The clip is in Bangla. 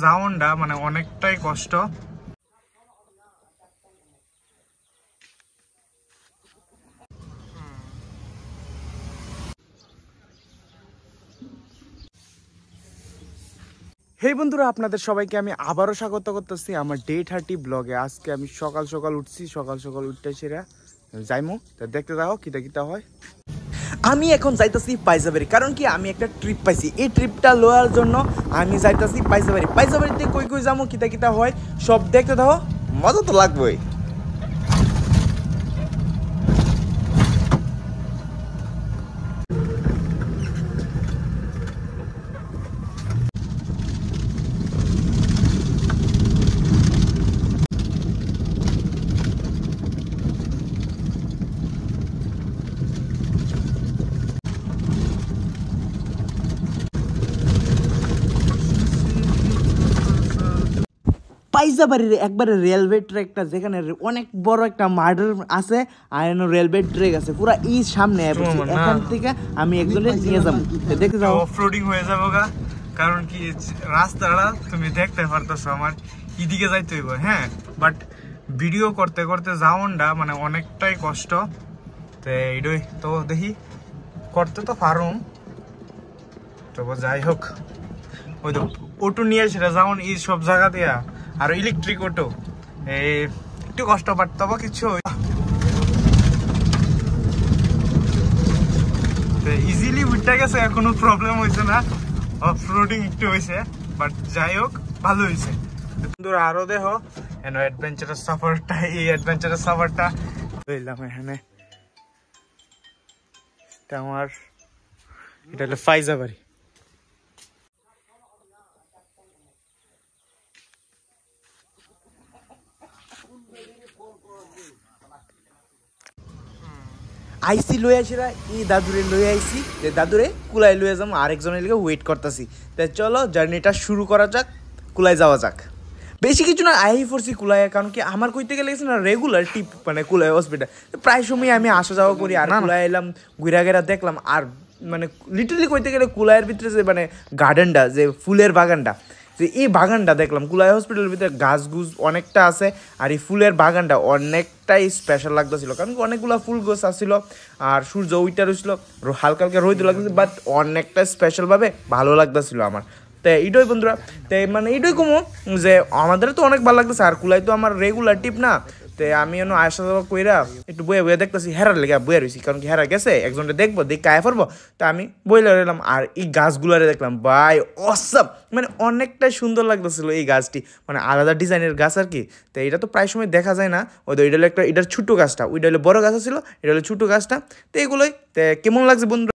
যাওয়াটা মানে অনেকটাই কষ্ট। হেই বন্ধুরা, আপনাদের সবাইকে আমি আবারও স্বাগত করতেছি আমার ডে 30 ব্লগে। আজকে আমি সকাল সকাল উঠছি, সকাল সকাল উঠতে সেরা যাইমু, তা দেখতে যাও কিতা কিতা হয়। আমি এখন যাইতেছি পাইজাবাড়ি, কারণ কি আমি একটা ট্রিপ পাইছি। এই ট্রিপটা লওয়ার জন্য আমি যাইতেছি পাইজাবাড়ি। পাইজাবাড়িতে কই কই যাবো, কিতা কিতা হয় সব দেখতে দাও, মজা তো লাগবেই। পাইজাবাড়ির একবারে রেলওয়ে ট্র্যাকটা, যেখানে অনেক বড় একটা মার্ডার আছে আর রেলওয়ে ট্র্যাক আছে পুরা এই সামনে। এখান থেকে আমি একজনের নিয়ে যাবো, দেখতে যাবো অফরোডিং হয়ে যাবো গা। কারণ কি রাস্তাটা তুমি দেখতে পারতেছো আমার এদিকে যাইতে হইব, হ্যাঁ, বাট ভিডিও করতে করতে যাওয়াটা মানে অনেকটাই কষ্ট। তো এইটাই তো দেখি করতে তো পারুম, তবে যাই হোক। ওই তো অটো নিয়ে সেটা যেমন এই সব জায়গা দিয়া, আর ইলেকট্রিক অটো একটু কষ্ট পারত কিছু ইজিলি উঠতে গেছে, কোনো প্রবলেম হয়েছে না। অফরোডিং একটু হয়েছে, বাট যাই হোক ভালো হয়েছে। বন্ধুরা আরো দেখো অ্যাডভেঞ্চারাস সাফারটা, এই অ্যাডভেঞ্চারাস সাফারটা বুঝলাম এখানে। আমার এটা হলো পাইজাবাড়ি। আইসি লই আসিরা এই দাদুরে লই আইসি, যে দাদুরে কুলাই লইয়া যাবো, আরেকজনের লিগে ওয়েট করতেছি। তাই চলো জার্নিটা শুরু করা যাক, কুলাই যাওয়া যাক। বেশি কিছু না, আই পড়ছি কুলাই, কারণ কি আমার কইতে গেলে গেছে না রেগুলার টিপ মানে কুলাই হসপিটাল, প্রায় সময় আমি আসা যাওয়া করি। আর কুলাই এলাম, ঘুরা ঘেরা দেখলাম। আর মানে লিটারলি কইতে গেলে কুলাইয়ের ভিতরে যে মানে গার্ডেনটা, যে ফুলের বাগানটা, যে এই বাগানটা দেখলাম কুলাই হসপিটালের ভিতরে, গাছ গুছ অনেকটা আছে। আর এই ফুলের বাগানটা অনেকটাই স্পেশাল লাগতেছিল, কারণ অনেকগুলো ফুল গাছ আসছিল আর সূর্য ওইটা রয়েছিল, হালকা হালকা রোদ লাগতেছে, বাট অনেকটা স্পেশালভাবে ভালো লাগতেছিল আমার। তো এইটাই বন্ধুরা, তো মানে এইটাই কমো যে আমাদের তো অনেক ভালো লাগতেছে। আর কুলাই তো আমার রেগুলার টিপ না, তো আমি আসা যাওয়া কইরা একটু বয়ে বয়ে দেখতেছি, হেরার লেগে বয়ে রয়েছি, কারণ কি হেরা গেছে একজনটা দেখবো, দেখ কায়ে পড়বো। তো আমি বইলে রইলাম। আর এই গাছগুলারে দেখলাম, ভাই অসম, মানে অনেকটাই সুন্দর লাগতেছিল এই গাছটি, মানে আলাদা ডিজাইনের গাছ আর কি। তো এটা তো প্রায় সময় দেখা যায় না। ওই তো এটা হলো একটা, এটার ছোটো গাছটা, ওইটা হলো বড় গাছ ছিল, এটা হলো ছোটো গাছটা। তো এগুলোই কেমন লাগছে বন্ধু।